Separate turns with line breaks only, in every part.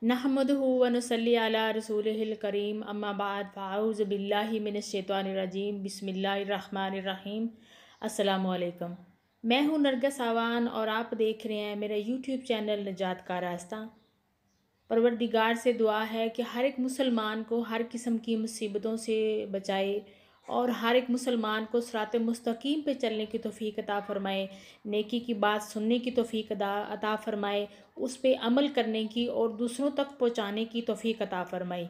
नहमदुहु व नुसल्ली अला रसूलिहिल करीम अम्मा बाद फ़ाऊज़ु बिल्लाहि मिनश शैतानिर रजीम बिस्मिल्लाहिर रहमानिर रहीम। अस्सलामु अलैकुम। मैं हूँ नरगिस आवान और आप देख रहे हैं मेरा यूट्यूब चैनल निजात का रास्ता। परवरदिगार से दुआ है कि हर एक मुसलमान को हर किस्म की मुसीबतों से बचाए और हर एक मुसलमान को सिरात मुस्तकीम पे चलने की तौफीक अता फ़रमाए, नेकी की बात सुनने की तौफीक अता फ़रमाए, उस पे अमल करने की और दूसरों तक पहुँचाने की तौफीक अता फ़रमाए।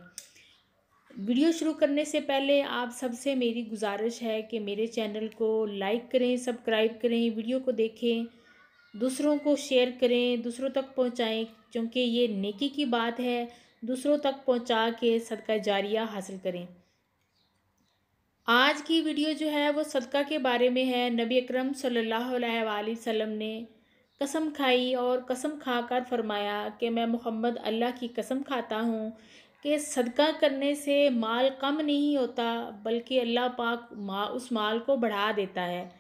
वीडियो शुरू करने से पहले आप सबसे मेरी गुजारिश है कि मेरे चैनल को लाइक करें, सब्सक्राइब करें, वीडियो को देखें, दूसरों को शेयर करें, दूसरों तक पहुंचाएं, क्योंकि ये नेकी की बात है। दूसरों तक पहुंचा के सदका जारिया हासिल करें। आज की वीडियो जो है वो सदका के बारे में है। नबी अकरम सल्लल्लाहु अलैहि वसल्लम ने कसम खाई और कसम खाकर फरमाया कि मैं मोहम्मद अल्लाह की कसम खाता हूँ कि सदका करने से माल कम नहीं होता, बल्कि अल्लाह पाक उस माल को बढ़ा देता है।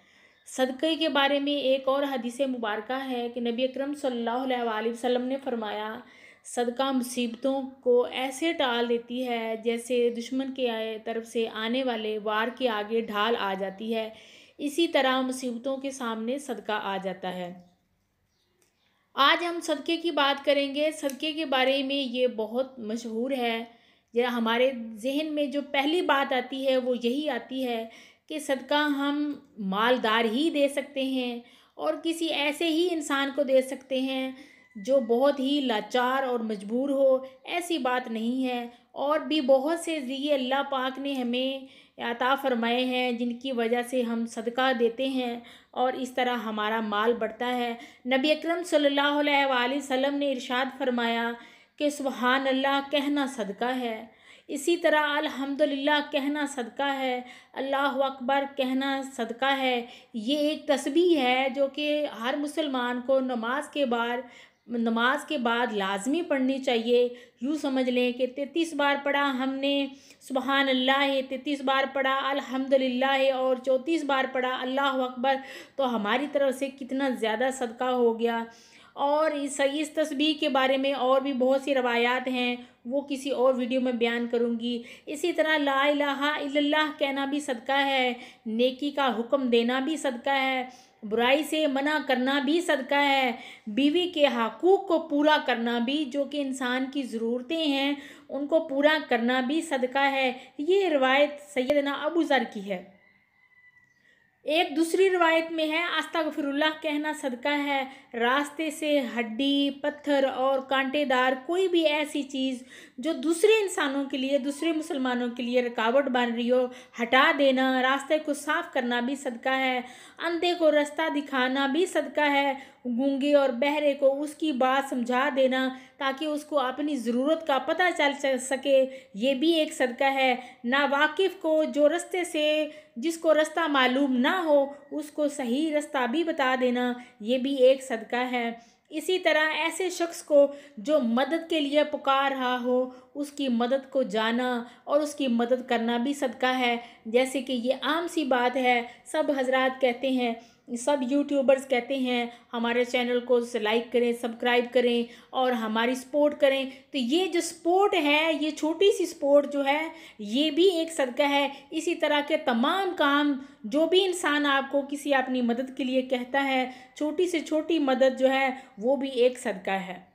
सदक़े के बारे में एक और हदीस मुबारका है कि नबी अकरम सल्लल्लाहु अलैहि वसल्लम ने फरमाया, सदका मुसीबतों को ऐसे टाल देती है जैसे दुश्मन के तरफ से आने वाले वार के आगे ढाल आ जाती है। इसी तरह मुसीबतों के सामने सदका आ जाता है। आज हम सदक़े की बात करेंगे। सदक़े के बारे में ये बहुत मशहूर है। जरा हमारे जहन में जो पहली बात आती है वो यही आती है कि सदका हम मालदार ही दे सकते हैं और किसी ऐसे ही इंसान को दे सकते हैं जो बहुत ही लाचार और मजबूर हो। ऐसी बात नहीं है। और भी बहुत से ज़रिए अल्लाह पाक ने हमें अता फ़रमाए हैं जिनकी वजह से हम सदका देते हैं और इस तरह हमारा माल बढ़ता है। नबी अकरम सल्लल्लाहु अलैहि वसल्लम ने इरशाद फरमाया कि सुबहान अल्लाह कहना सदका है। इसी तरह अल्हम्दुलिल्लाह कहना सदका है, अल्लाहु अकबर कहना सदका है। ये एक तस्बीह है जो कि हर मुसलमान को नमाज के बाद लाजमी पढ़नी चाहिए। यूँ समझ लें कि 33 बार पढ़ा हमने सुबहान अल्लाह है, 33 बार पढ़ा अल्हम्दुलिल्लाह है और 34 बार पढ़ा अल्लाहु अकबर, तो हमारी तरफ से कितना ज़्यादा सदका हो गया। और इस तस्बीह के बारे में और भी बहुत सी रवायात हैं, वो किसी और वीडियो में बयान करूँगी। इसी तरह ला इलाहा इल्लल्लाह कहना भी सदका है, नेकी का हुक्म देना भी सदका है, बुराई से मना करना भी सदका है, बीवी के हकूक़ को पूरा करना भी, जो कि इंसान की ज़रूरतें हैं उनको पूरा करना भी सदका है। ये रिवायत सैयदना अबू ज़र की है। एक दूसरी रिवायत में है अस्तगफिरुल्लाह कहना सदका है। रास्ते से हड्डी, पत्थर और कांटेदार कोई भी ऐसी चीज़ जो दूसरे इंसानों के लिए, दूसरे मुसलमानों के लिए रुकावट बन रही हो, हटा देना, रास्ते को साफ़ करना भी सदका है। अंधे को रास्ता दिखाना भी सदका है। गूंगे और बहरे को उसकी बात समझा देना ताकि उसको अपनी ज़रूरत का पता चल सके, ये भी एक सदका है। नावाकिफ़ को जिसको रास्ता मालूम ना हो उसको सही रास्ता भी बता देना, ये भी एक सदका है। इसी तरह ऐसे शख्स को जो मदद के लिए पुकार रहा हो, उसकी मदद को जाना और उसकी मदद करना भी सदका है। जैसे कि ये आम सी बात है, सब हजरात कहते हैं, सब यूट्यूबर्स कहते हैं हमारे चैनल को लाइक करें, सब्सक्राइब करें और हमारी सपोर्ट करें। तो ये जो सपोर्ट है, ये छोटी सी सपोर्ट जो है, ये भी एक सदका है। इसी तरह के तमाम काम जो भी इंसान आपको किसी अपनी मदद के लिए कहता है, छोटी से छोटी मदद जो है वो भी एक सदका है।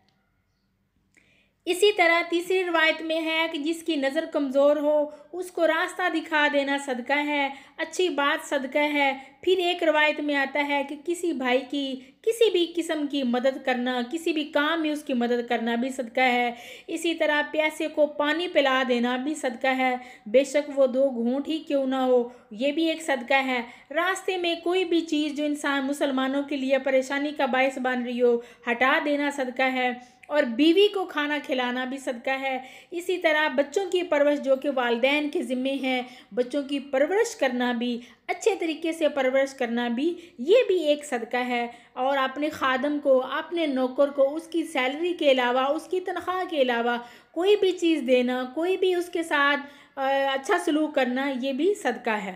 इसी तरह तीसरी रिवायत में है कि जिसकी नज़र कमज़ोर हो उसको रास्ता दिखा देना सदका है, अच्छी बात सदका है। फिर एक रिवायत में आता है कि किसी भाई की किसी भी किस्म की मदद करना, किसी भी काम में उसकी मदद करना भी सदका है। इसी तरह प्यासे को पानी पिला देना भी सदका है, बेशक वो 2 घूंट ही क्यों ना हो, ये भी एक सदका है। रास्ते में कोई भी चीज़ जो इंसान मुसलमानों के लिए परेशानी का बायस बन रही हो, हटा देना सदका है। और बीवी को खाना खिलाना भी सदका है। इसी तरह बच्चों की परवरिश जो कि वालिदैन के ज़िम्मे है, बच्चों की परवरिश करना भी, अच्छे तरीके से परवरिश करना भी, ये भी एक सदका है। और अपने खादम को, अपने नौकर को उसकी सैलरी के अलावा, उसकी तनख्वाह के अलावा कोई भी चीज़ देना, कोई भी उसके साथ अच्छा सलूक करना, ये भी सदका है।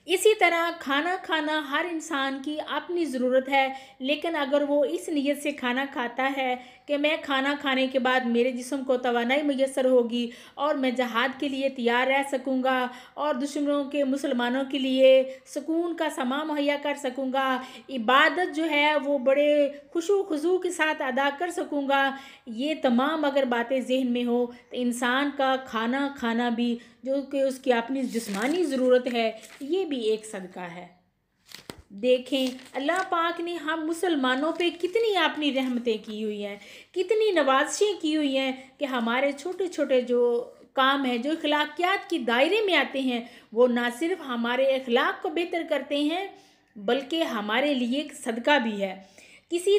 इसी तरह खाना खाना हर इंसान की अपनी ज़रूरत है, लेकिन अगर वो इस नीयत से खाना खाता है कि मैं खाना खाने के बाद मेरे जिस्म को तवानाई मैसर होगी और मैं जहाद के लिए तैयार रह सकूँगा और दुश्मनों के मुसलमानों के लिए सुकून का समा मुहैया कर सकूँगा, इबादत जो है वो बड़े खुशू खुजू के साथ अदा कर सकूँगा, ये तमाम अगर बातें ज़हन में हो तो इंसान का खाना खाना भी जो कि उसकी अपनी जिस्मानी ज़रूरत है, ये भी एक सदका है। देखें अल्लाह पाक ने हम मुसलमानों पे कितनी अपनी रहमतें की हुई हैं, कितनी नवाज़िशें की हुई हैं कि हमारे छोटे छोटे जो काम है, जो अखलाकियात की दायरे में आते हैं, वो ना सिर्फ हमारे अखलाक को बेहतर करते हैं बल्कि हमारे लिए एक सदका भी है। इसी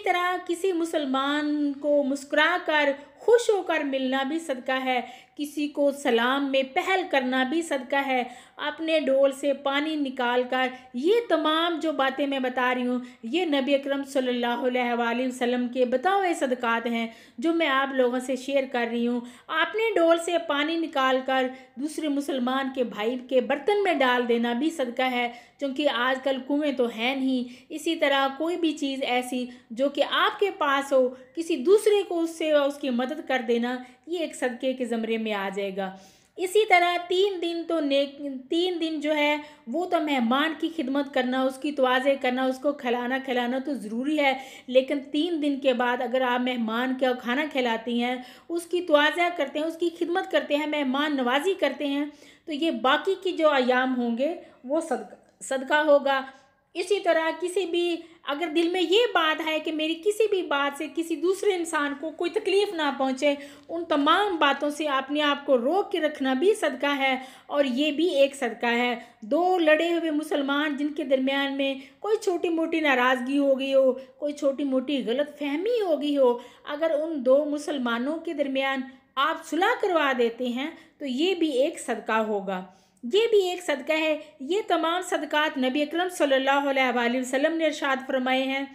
तरह किसी मुसलमान को मुस्कुरा कर खुश होकर मिलना भी सदका है, किसी को सलाम में पहल करना भी सदका है, अपने डोल से पानी निकाल कर, ये तमाम जो बातें मैं बता रही हूँ ये नबी अकरम सल्लल्लाहु अलैहि वसल्लम के बताए हुए सदक़ात हैं जो मैं आप लोगों से शेयर कर रही हूँ। अपने डोल से पानी निकाल कर दूसरे मुसलमान के भाई के बर्तन में डाल देना भी सदका है, क्योंकि आजकल कुएँ तो हैं नहीं। इसी तरह कोई भी चीज़ ऐसी जो कि आपके पास हो, किसी दूसरे को उससे उसकी मदद कर देना, ये एक सदक़े के ज़मरे में आ जाएगा। इसी तरह 3 दिन जो है वो तो मेहमान की खिदमत करना, उसकी तवाज़े करना, उसको खिलाना तो ज़रूरी है, लेकिन 3 दिन के बाद अगर आप मेहमान का खाना खिलाती हैं, उसकी तवाज़ा करते हैं, उसकी खिदमत करते हैं, मेहमान नवाजी करते हैं, तो ये बाकी की जो अयाम होंगे वो सदका होगा। इसी तरह किसी भी अगर दिल में ये बात है कि मेरी किसी भी बात से किसी दूसरे इंसान को कोई तकलीफ़ ना पहुँचे, उन तमाम बातों से अपने आप को रोक के रखना भी सदका है और ये भी एक सदका है। 2 लड़े हुए मुसलमान जिनके दरमियान में कोई छोटी मोटी नाराज़गी हो गई हो, कोई छोटी मोटी गलतफहमी हो गई हो, अगर उन 2 मुसलमानों के दरमियान आप सुलह करवा देते हैं तो ये भी एक सदका होगा, ये भी एक सदका है। ये तमाम सदक़ात नबी अकरम सल्लल्लाहु अलैहि वसल्लम ने इरशाद फरमाए हैं।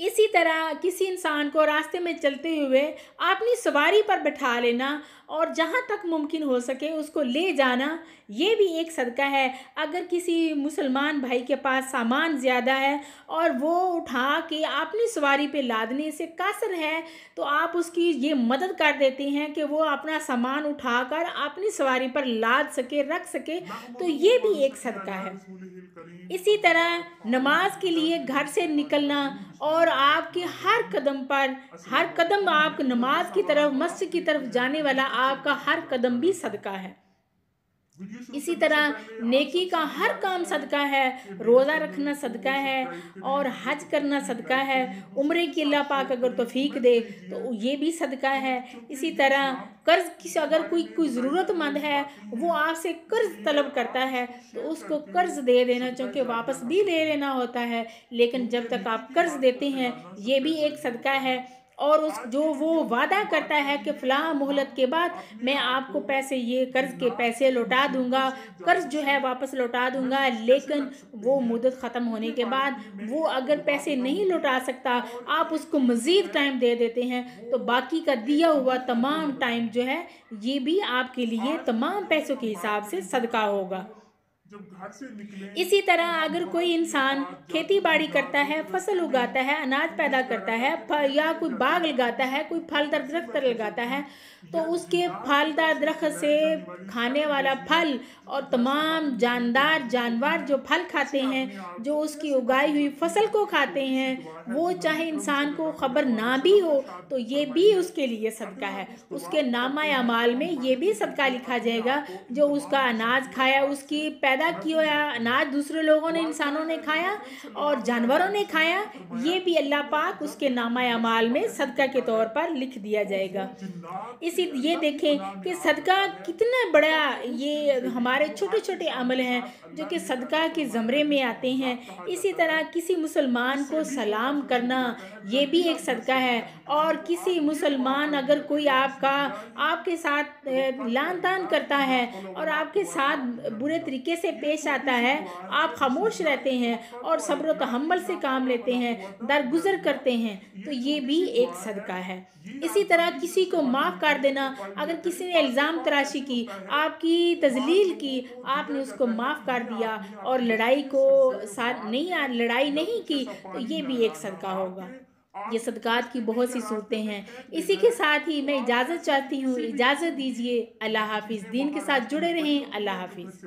इसी तरह किसी इंसान को रास्ते में चलते हुए अपनी सवारी पर बैठा लेना और जहाँ तक मुमकिन हो सके उसको ले जाना, ये भी एक सदका है। अगर किसी मुसलमान भाई के पास सामान ज़्यादा है और वो उठा के अपनी सवारी पे लादने से कासर है, तो आप उसकी ये मदद कर देते हैं कि वो अपना सामान उठाकर अपनी सवारी पर लाद सके, रख सके, तो ये भी एक सदका है। इसी तरह नमाज के लिए घर से निकलना और आपके हर कदम आप नमाज की तरफ, मस्जिद की तरफ जाने वाला आपका हर कदम भी सदका है। इसी तरह नेकी का हर काम सदका है, रोज़ा रखना सदका है और हज करना सदका है, उम्रे की अल्लाह पाक अगर तौफीक दे तो ये भी सदका है। इसी तरह कर्ज़ अगर कोई ज़रूरतमंद है वो आपसे कर्ज़ तलब करता है तो उसको कर्ज़ दे देना, क्योंकि वापस भी ले लेना होता है, लेकिन जब तक आप कर्ज़ देते हैं ये भी एक सदका है। और जो वो वादा करता है कि फ़लाँ मोहलत के बाद मैं आपको पैसे, ये कर्ज़ के पैसे लौटा दूंगा, कर्ज़ जो है वापस लौटा दूंगा, लेकिन वो मुद्दत ख़त्म होने के बाद वो अगर पैसे नहीं लौटा सकता, आप उसको मज़ीद टाइम दे देते हैं, तो बाकी का दिया हुआ तमाम टाइम जो है ये भी आपके लिए तमाम पैसों के हिसाब से सदका होगा। इसी तरह अगर कोई इंसान खेती बाड़ी करता है, फसल उगाता है, अनाज पैदा करता है या कोई बाग लगाता है, कोई फलदार दरख्त लगाता है, तो उसके फलदार दरख्त से खाने वाला फल और तमाम जानदार जानवर जो फल खाते हैं, जो उसकी उगाई हुई फसल को खाते हैं, वो चाहे इंसान को खबर ना भी हो तो ये भी उसके लिए सदका है। उसके नामा अमाल में ये भी सदका लिखा जाएगा, जो उसका अनाज खाया, उसकी पैदा किया हुआ अनाज दूसरे लोगों ने, इंसानों ने खाया और जानवरों ने खाया, ये भी अल्लाह पाक उसके नामा अमाल में सदका के तौर पर लिख दिया जाएगा। ये देखें कि सदका कितना बड़ा, ये हमारे छोटे छोटे अमल हैं जो कि सदका के ज़मरे में आते हैं। इसी तरह किसी मुसलमान को सलाम करना ये भी एक सदका है, और किसी मुसलमान अगर कोई आपके साथ लान तान करता है और आपके साथ बुरे तरीके से से पेश आता है, आप खामोश रहते हैं और सब्र व तहम्मुल से काम लेते हैं, दरगुज़र करते हैं, तो ये भी एक सदका है। इसी तरह किसी को माफ़ कर देना, अगर किसी ने इल्ज़ाम तराशी की, आपकी तज़लील की, आपने उसको माफ़ कर दिया और लड़ाई नहीं की, तो ये भी एक सदका होगा। ये सदक़ात की बहुत सी सूरतें हैं। इसी के साथ ही मैं इजाज़त चाहती हूँ, इजाज़त दीजिए। अल्लाह हाफ़िज़। दीन के साथ जुड़े रहें। अल्लाह हाफ़िज़।